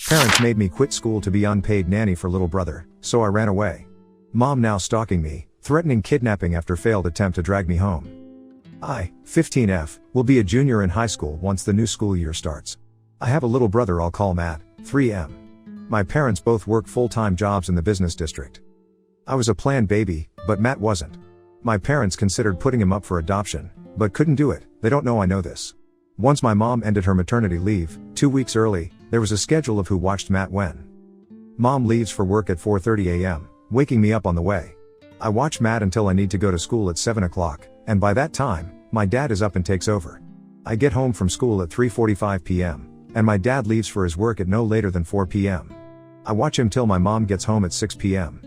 Parents made me quit school to be unpaid nanny for little brother, so I ran away. Mom now stalking me, threatening kidnapping after failed attempt to drag me home. I, 15F, will be a junior in high school once the new school year starts. I have a little brother I'll call Matt, 3M. My parents both work full-time jobs in the business district. I was a planned baby, but Matt wasn't. My parents considered putting him up for adoption, but couldn't do it. They don't know I know this. Once my mom ended her maternity leave, 2 weeks early, there was a schedule of who watched Matt when. Mom leaves for work at 4:30 a.m., waking me up on the way. I watch Matt until I need to go to school at 7 o'clock, and by that time, my dad is up and takes over. I get home from school at 3:45 p.m., and my dad leaves for his work at no later than 4 p.m. I watch him till my mom gets home at 6 p.m.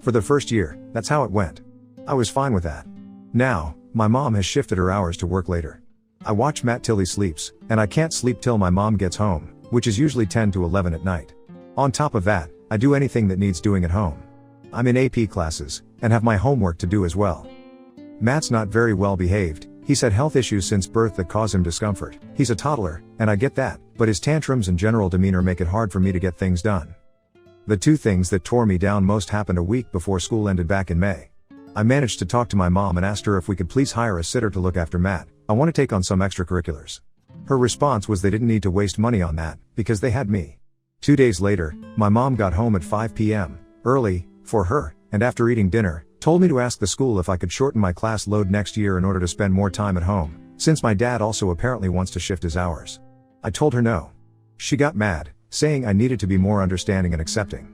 For the first year, that's how it went. I was fine with that. Now, my mom has shifted her hours to work later. I watch Matt till he sleeps, and I can't sleep till my mom gets home, which is usually 10 to 11 at night. On top of that, I do anything that needs doing at home. I'm in AP classes, and have my homework to do as well. Matt's not very well behaved. He's had health issues since birth that cause him discomfort. He's a toddler, and I get that, but his tantrums and general demeanor make it hard for me to get things done. The two things that tore me down most happened a week before school ended back in May. I managed to talk to my mom and asked her if we could please hire a sitter to look after Matt. I want to take on some extracurriculars. Her response was they didn't need to waste money on that, because they had me. 2 days later, my mom got home at 5 p.m., early, for her, and after eating dinner, told me to ask the school if I could shorten my class load next year in order to spend more time at home, since my dad also apparently wants to shift his hours. I told her no. She got mad, saying I needed to be more understanding and accepting.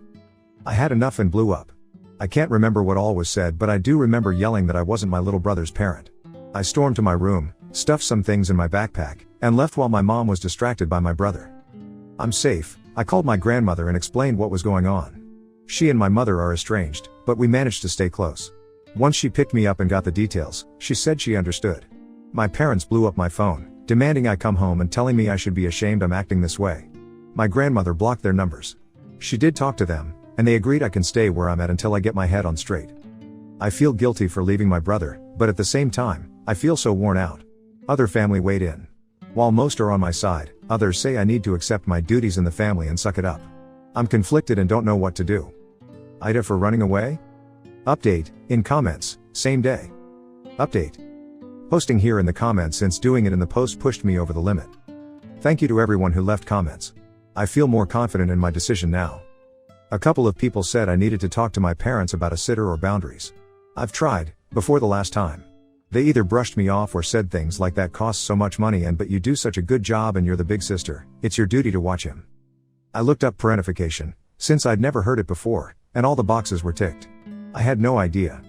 I had enough and blew up. I can't remember what all was said, but I do remember yelling that I wasn't my little brother's parent. I stormed to my room, stuffed some things in my backpack, and left while my mom was distracted by my brother. I'm safe. I called my grandmother and explained what was going on. She and my mother are estranged, but we managed to stay close. Once she picked me up and got the details, she said she understood. My parents blew up my phone, demanding I come home and telling me I should be ashamed I'm acting this way. My grandmother blocked their numbers. She did talk to them, and they agreed I can stay where I'm at until I get my head on straight. I feel guilty for leaving my brother, but at the same time, I feel so worn out. Other family weighed in. While most are on my side, others say I need to accept my duties in the family and suck it up. I'm conflicted and don't know what to do. Ida for running away? Update, in comments, same day. Update. Posting here in the comments since doing it in the post pushed me over the limit. Thank you to everyone who left comments. I feel more confident in my decision now. A couple of people said I needed to talk to my parents about a sitter or boundaries. I've tried, before the last time. They either brushed me off or said things like that costs so much money but you do such a good job and you're the big sister, it's your duty to watch him. I looked up parentification, since I'd never heard it before, and all the boxes were ticked. I had no idea.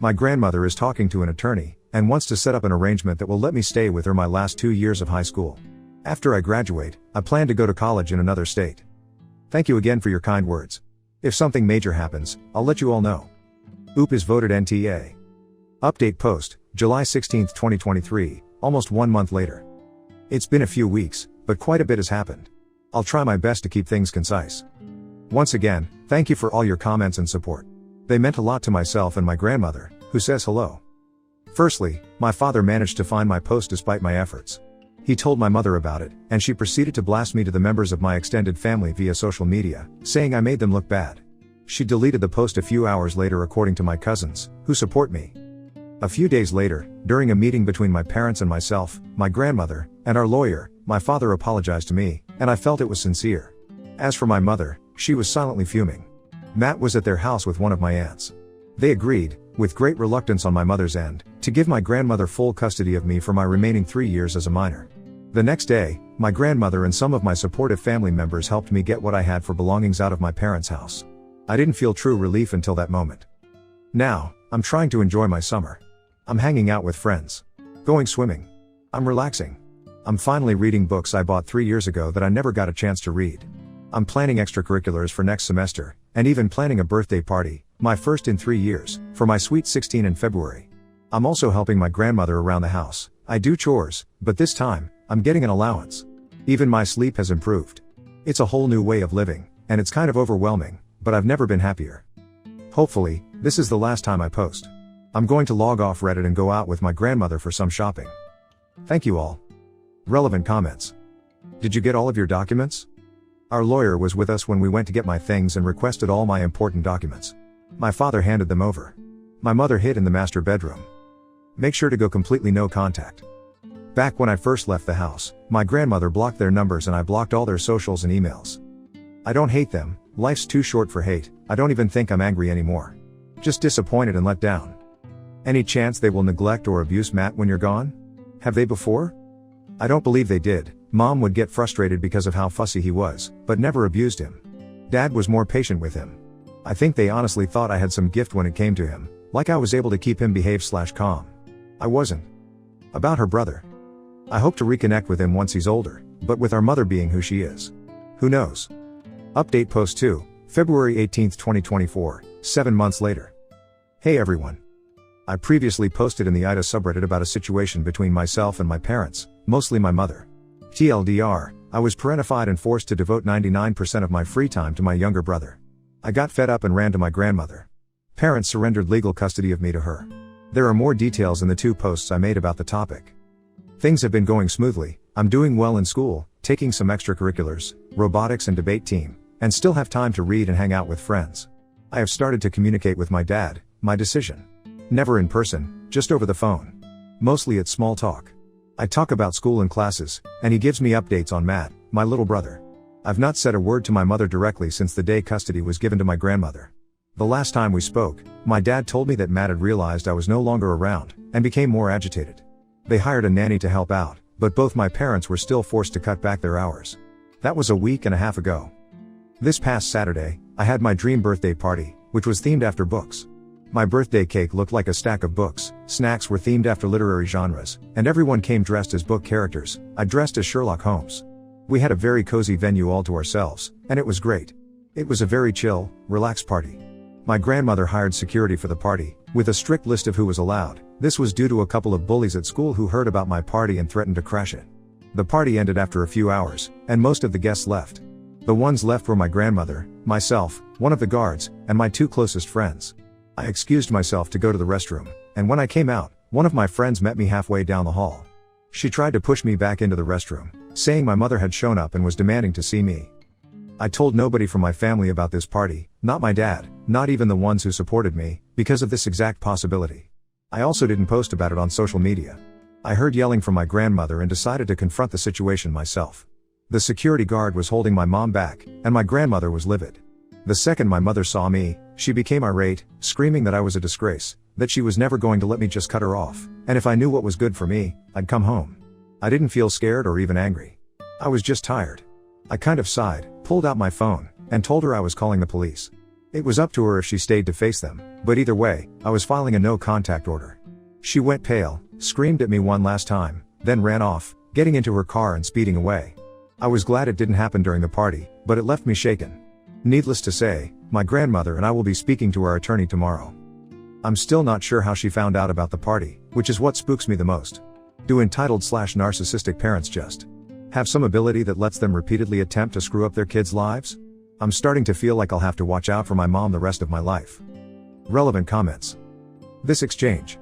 My grandmother is talking to an attorney, and wants to set up an arrangement that will let me stay with her my last 2 years of high school. After I graduate, I plan to go to college in another state. Thank you again for your kind words. If something major happens, I'll let you all know. OOP is voted NTA. Update post, July 16, 2023, almost 1 month later. It's been a few weeks, but quite a bit has happened. I'll try my best to keep things concise. Once again, thank you for all your comments and support. They meant a lot to myself and my grandmother, who says hello. Firstly, my father managed to find my post despite my efforts. He told my mother about it, and she proceeded to blast me to the members of my extended family via social media, saying I made them look bad. She deleted the post a few hours later according to my cousins, who support me. A few days later, during a meeting between my parents and myself, my grandmother, and our lawyer, my father apologized to me, and I felt it was sincere. As for my mother, she was silently fuming. Matt was at their house with one of my aunts. They agreed, with great reluctance on my mother's end, to give my grandmother full custody of me for my remaining 3 years as a minor. The next day, my grandmother and some of my supportive family members helped me get what I had for belongings out of my parents' house. I didn't feel true relief until that moment. Now, I'm trying to enjoy my summer. I'm hanging out with friends. Going swimming. I'm relaxing. I'm finally reading books I bought 3 years ago that I never got a chance to read. I'm planning extracurriculars for next semester, and even planning a birthday party, my first in 3 years, for my sweet 16 in February. I'm also helping my grandmother around the house. I do chores, but this time, I'm getting an allowance. Even my sleep has improved. It's a whole new way of living, and it's kind of overwhelming, but I've never been happier. Hopefully, this is the last time I post. I'm going to log off Reddit and go out with my grandmother for some shopping. Thank you all. Relevant comments. Did you get all of your documents? Our lawyer was with us when we went to get my things and requested all my important documents. My father handed them over. My mother hid in the master bedroom. Make sure to go completely no contact. Back when I first left the house, my grandmother blocked their numbers and I blocked all their socials and emails. I don't hate them, life's too short for hate, I don't even think I'm angry anymore. Just disappointed and let down. Any chance they will neglect or abuse Matt when you're gone? Have they before? I don't believe they did. Mom would get frustrated because of how fussy he was, but never abused him. Dad was more patient with him. I think they honestly thought I had some gift when it came to him, like I was able to keep him behave/calm. I wasn't. About her brother. I hope to reconnect with him once he's older, but with our mother being who she is. Who knows? Update post 2, February 18, 2024, 7 months later. Hey everyone. I previously posted in the IDA subreddit about a situation between myself and my parents, mostly my mother. TLDR, I was parentified and forced to devote 99% of my free time to my younger brother. I got fed up and ran to my grandmother. Parents surrendered legal custody of me to her. There are more details in the 2 posts I made about the topic. Things have been going smoothly, I'm doing well in school, taking some extracurriculars, robotics and debate team, and still have time to read and hang out with friends. I have started to communicate with my dad, my decision. Never in person, just over the phone. Mostly it's small talk. I talk about school and classes, and he gives me updates on Matt, my little brother. I've not said a word to my mother directly since the day custody was given to my grandmother. The last time we spoke, my dad told me that Matt had realized I was no longer around, and became more agitated. They hired a nanny to help out, but both my parents were still forced to cut back their hours. That was a week and a half ago. This past Saturday, I had my dream birthday party, which was themed after books. My birthday cake looked like a stack of books, snacks were themed after literary genres, and everyone came dressed as book characters. I dressed as Sherlock Holmes. We had a very cozy venue all to ourselves, and it was great. It was a very chill, relaxed party. My grandmother hired security for the party, with a strict list of who was allowed. This was due to a couple of bullies at school who heard about my party and threatened to crash it. The party ended after a few hours, and most of the guests left. The ones left were my grandmother, myself, one of the guards, and my 2 closest friends. I excused myself to go to the restroom, and when I came out, one of my friends met me halfway down the hall. She tried to push me back into the restroom, saying my mother had shown up and was demanding to see me. I told nobody from my family about this party, not my dad, not even the ones who supported me, because of this exact possibility. I also didn't post about it on social media. I heard yelling from my grandmother and decided to confront the situation myself. The security guard was holding my mom back, and my grandmother was livid. The second my mother saw me, she became irate, screaming that I was a disgrace, that she was never going to let me just cut her off, and if I knew what was good for me, I'd come home. I didn't feel scared or even angry. I was just tired. I kind of sighed, pulled out my phone, and told her I was calling the police. It was up to her if she stayed to face them, but either way, I was filing a no-contact order. She went pale, screamed at me one last time, then ran off, getting into her car and speeding away. I was glad it didn't happen during the party, but it left me shaken. Needless to say, my grandmother and I will be speaking to our attorney tomorrow. I'm still not sure how she found out about the party, which is what spooks me the most. Do entitled/narcissistic parents just have some ability that lets them repeatedly attempt to screw up their kids' lives? I'm starting to feel like I'll have to watch out for my mom the rest of my life. Relevant comments. This exchange.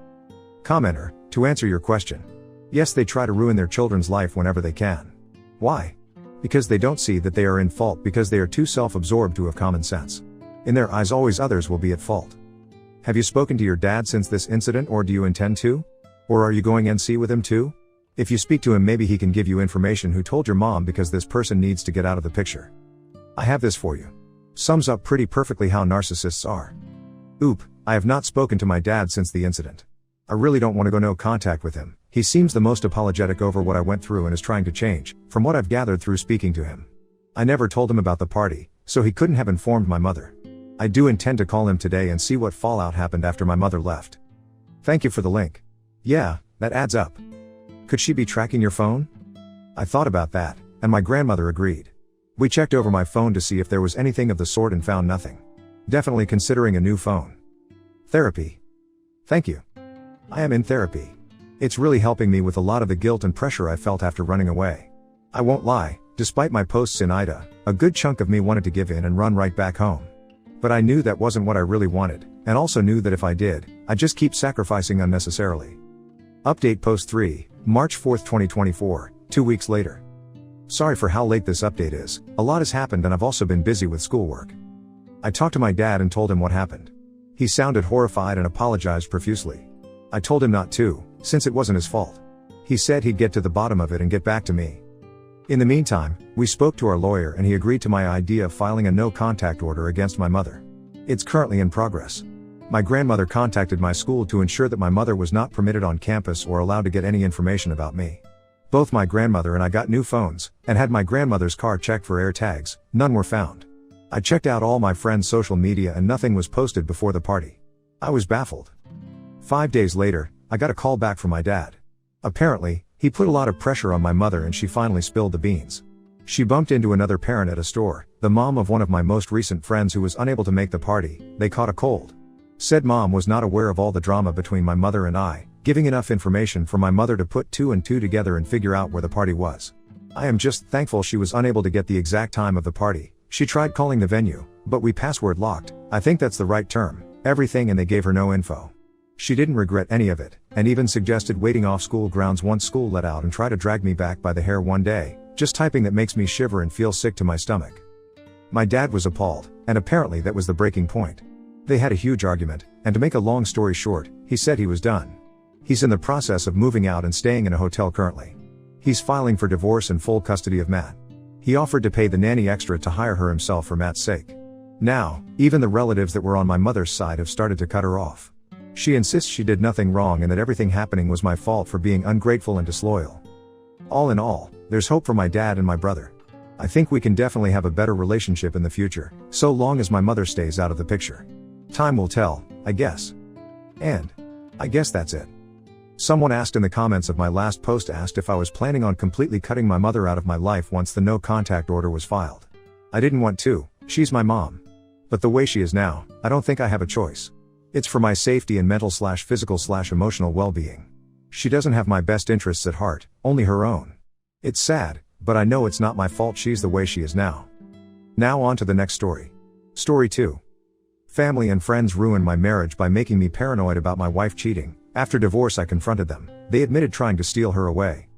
Commenter, to answer your question. Yes, they try to ruin their children's life whenever they can. Why? Because they don't see that they are in fault because they are too self-absorbed to have common sense. In their eyes always others will be at fault. Have you spoken to your dad since this incident or do you intend to? Or are you going NC with him too? If you speak to him maybe he can give you information who told your mom because this person needs to get out of the picture. I have this for you. Sums up pretty perfectly how narcissists are. Oop, I have not spoken to my dad since the incident. I really don't want to go no contact with him. He seems the most apologetic over what I went through and is trying to change, from what I've gathered through speaking to him. I never told him about the party, so he couldn't have informed my mother. I do intend to call him today and see what fallout happened after my mother left. Thank you for the link. Yeah, that adds up. Could she be tracking your phone? I thought about that, and my grandmother agreed. We checked over my phone to see if there was anything of the sort and found nothing. Definitely considering a new phone. Therapy. Thank you. I am in therapy. It's really helping me with a lot of the guilt and pressure I felt after running away. I won't lie, despite my posts in IDA, a good chunk of me wanted to give in and run right back home. But I knew that wasn't what I really wanted, and also knew that if I did, I'd just keep sacrificing unnecessarily. Update post 3, March 4, 2024, 2 weeks later. Sorry for how late this update is, a lot has happened and I've also been busy with schoolwork. I talked to my dad and told him what happened. He sounded horrified and apologized profusely. I told him not to, since it wasn't his fault. He said he'd get to the bottom of it and get back to me. In the meantime, we spoke to our lawyer and he agreed to my idea of filing a no-contact order against my mother. It's currently in progress. My grandmother contacted my school to ensure that my mother was not permitted on campus or allowed to get any information about me. Both my grandmother and I got new phones, and had my grandmother's car checked for air tags. None were found. I checked out all my friends' social media and nothing was posted before the party. I was baffled. 5 days later, I got a call back from my dad. Apparently, he put a lot of pressure on my mother and she finally spilled the beans. She bumped into another parent at a store, the mom of one of my most recent friends who was unable to make the party. They caught a cold. Said mom was not aware of all the drama between my mother and I, giving enough information for my mother to put 2 and 2 together and figure out where the party was. I am just thankful she was unable to get the exact time of the party. She tried calling the venue, but we password locked, I think that's the right term, everything, and they gave her no info. She didn't regret any of it, and even suggested waiting off school grounds once school let out and try to drag me back by the hair one day, just typing that makes me shiver and feel sick to my stomach. My dad was appalled, and apparently that was the breaking point. They had a huge argument, and to make a long story short, he said he was done. He's in the process of moving out and staying in a hotel currently. He's filing for divorce and full custody of Matt. He offered to pay the nanny extra to hire her himself for Matt's sake. Now, even the relatives that were on my mother's side have started to cut her off. She insists she did nothing wrong and that everything happening was my fault for being ungrateful and disloyal. All in all, there's hope for my dad and my brother. I think we can definitely have a better relationship in the future, so long as my mother stays out of the picture. Time will tell, I guess. And I guess that's it. Someone asked in the comments of my last post asked if I was planning on completely cutting my mother out of my life once the no contact order was filed. I didn't want to, she's my mom. But the way she is now, I don't think I have a choice. It's for my safety and mental/physical/emotional well-being. She doesn't have my best interests at heart, only her own. It's sad, but I know it's not my fault she's the way she is now. Now on to the next story. Story 2. Family and friends ruined my marriage by making me paranoid about my wife cheating. After divorce I confronted them. They admitted trying to steal her away.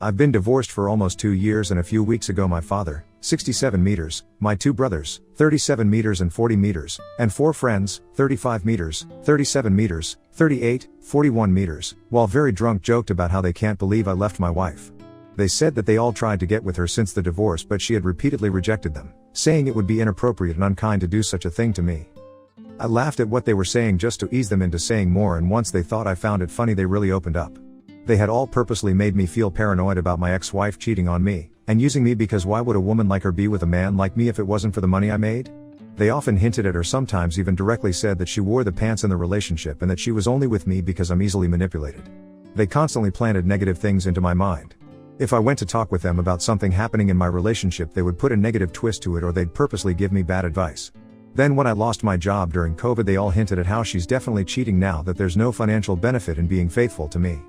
I've been divorced for almost 2 years and a few weeks ago my father, 67 meters, my 2 brothers, 37 meters and 40 meters, and 4 friends, 35 meters, 37 meters, 38, 41 meters, while very drunk joked about how they can't believe I left my wife. They said that they all tried to get with her since the divorce but she had repeatedly rejected them, saying it would be inappropriate and unkind to do such a thing to me. I laughed at what they were saying just to ease them into saying more, and once they thought I found it funny they really opened up. They had all purposely made me feel paranoid about my ex-wife cheating on me, and using me because why would a woman like her be with a man like me if it wasn't for the money I made? They often hinted at or sometimes even directly said that she wore the pants in the relationship and that she was only with me because I'm easily manipulated. They constantly planted negative things into my mind. If I went to talk with them about something happening in my relationship they would put a negative twist to it or they'd purposely give me bad advice. Then when I lost my job during COVID they all hinted at how she's definitely cheating now that there's no financial benefit in being faithful to me.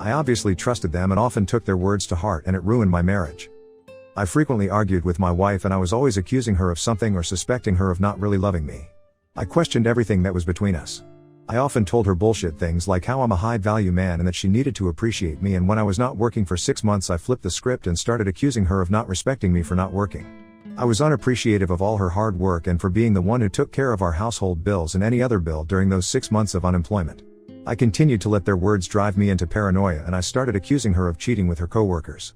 I obviously trusted them and often took their words to heart and it ruined my marriage. I frequently argued with my wife and I was always accusing her of something or suspecting her of not really loving me. I questioned everything that was between us. I often told her bullshit things like how I'm a high-value man and that she needed to appreciate me, and when I was not working for 6 months I flipped the script and started accusing her of not respecting me for not working. I was unappreciative of all her hard work and for being the one who took care of our household bills and any other bill during those 6 months of unemployment. I continued to let their words drive me into paranoia and I started accusing her of cheating with her coworkers.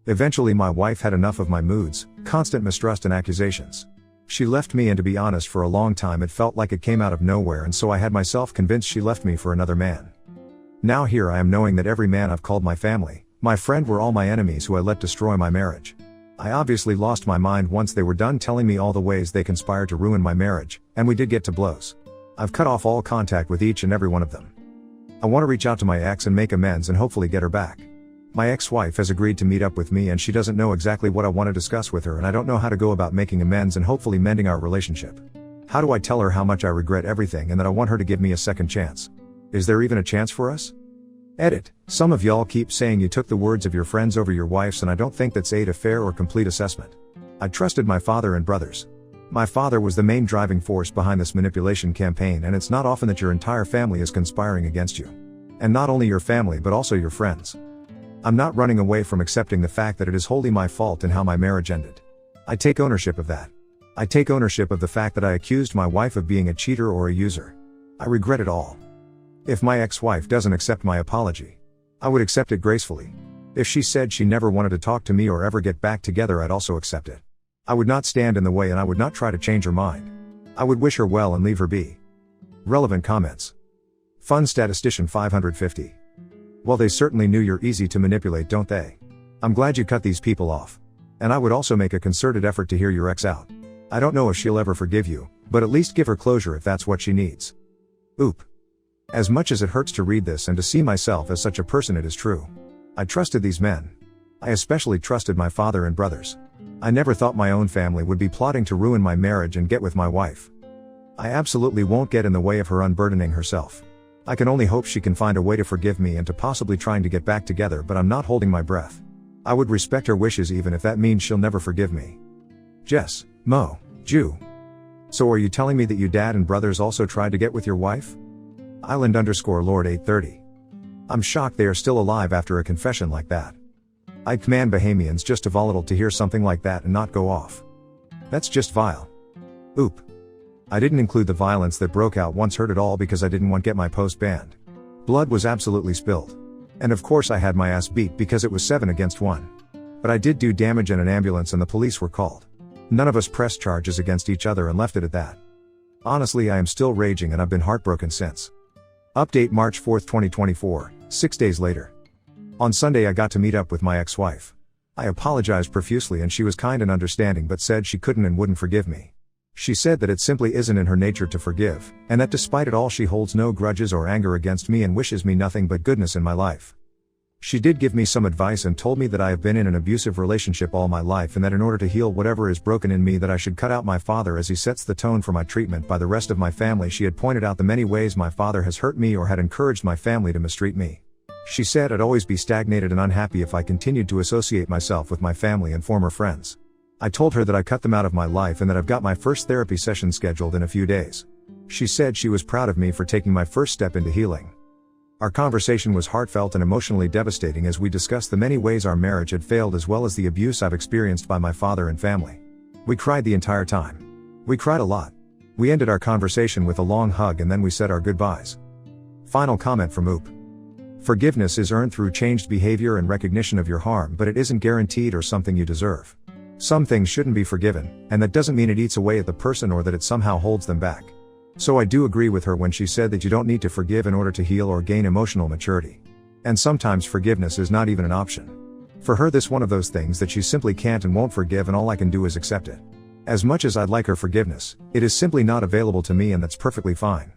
Eventually my wife had enough of my moods, constant mistrust and accusations. She left me, and to be honest for a long time it felt like it came out of nowhere, and so I had myself convinced she left me for another man. Now here I am knowing that every man I've called my family, my friend, were all my enemies who I let destroy my marriage. I obviously lost my mind once they were done telling me all the ways they conspired to ruin my marriage, and we did get to blows. I've cut off all contact with each and every one of them. I want to reach out to my ex and make amends and hopefully get her back. My ex-wife has agreed to meet up with me and she doesn't know exactly what I want to discuss with her, and I don't know how to go about making amends and hopefully mending our relationship. How do I tell her how much I regret everything and that I want her to give me a second chance? Is there even a chance for us? Edit. Some of y'all keep saying you took the words of your friends over your wife's, and I don't think that's a fair or complete assessment. I trusted my father and brothers. My father was the main driving force behind this manipulation campaign, and it's not often that your entire family is conspiring against you. And not only your family but also your friends. I'm not running away from accepting the fact that it is wholly my fault in how my marriage ended. I take ownership of that. I take ownership of the fact that I accused my wife of being a cheater or a user. I regret it all. If my ex-wife doesn't accept my apology, I would accept it gracefully. If she said she never wanted to talk to me or ever get back together, I'd also accept it. I would not stand in the way and I would not try to change her mind. I would wish her well and leave her be. Relevant comments. Fun statistician 550. Well, they certainly knew you're easy to manipulate, don't they? I'm glad you cut these people off. And I would also make a concerted effort to hear your ex out. I don't know if she'll ever forgive you, but at least give her closure if that's what she needs. Oop. As much as it hurts to read this and to see myself as such a person, it is true. I trusted these men. I especially trusted my father and brothers. I never thought my own family would be plotting to ruin my marriage and get with my wife. I absolutely won't get in the way of her unburdening herself. I can only hope she can find a way to forgive me and to possibly trying to get back together, but I'm not holding my breath. I would respect her wishes even if that means she'll never forgive me. Jess, Mo, Jew. So are you telling me that you dad and brothers also tried to get with your wife? Island_Lord 830. I'm shocked they are still alive after a confession like that. I'd command Bahamians just too volatile to hear something like that and not go off. That's just vile. Oop. I didn't include the violence that broke out once, heard it all because I didn't want to get my post banned. Blood was absolutely spilled. And of course I had my ass beat because it was 7 against 1. But I did do damage and an ambulance and the police were called. None of us pressed charges against each other and left it at that. Honestly, I am still raging and I've been heartbroken since. Update March 4, 2024, 6 days later. On Sunday I got to meet up with my ex-wife. I apologized profusely and she was kind and understanding but said she couldn't and wouldn't forgive me. She said that it simply isn't in her nature to forgive, and that despite it all she holds no grudges or anger against me and wishes me nothing but goodness in my life. She did give me some advice and told me that I have been in an abusive relationship all my life and that in order to heal whatever is broken in me that I should cut out my father as he sets the tone for my treatment by the rest of my family. She had pointed out the many ways my father has hurt me or had encouraged my family to mistreat me. She said I'd always be stagnated and unhappy if I continued to associate myself with my family and former friends. I told her that I cut them out of my life and that I've got my first therapy session scheduled in a few days. She said she was proud of me for taking my first step into healing. Our conversation was heartfelt and emotionally devastating as we discussed the many ways our marriage had failed as well as the abuse I've experienced by my father and family. We cried the entire time. We cried a lot. We ended our conversation with a long hug and then we said our goodbyes. Final comment from Oop. Forgiveness is earned through changed behavior and recognition of your harm, but it isn't guaranteed or something you deserve. Some things shouldn't be forgiven, and that doesn't mean it eats away at the person or that it somehow holds them back. So I do agree with her when she said that you don't need to forgive in order to heal or gain emotional maturity. And sometimes forgiveness is not even an option. For her, this one of those things that she simply can't and won't forgive, and all I can do is accept it. As much as I'd like her forgiveness, it is simply not available to me, and that's perfectly fine.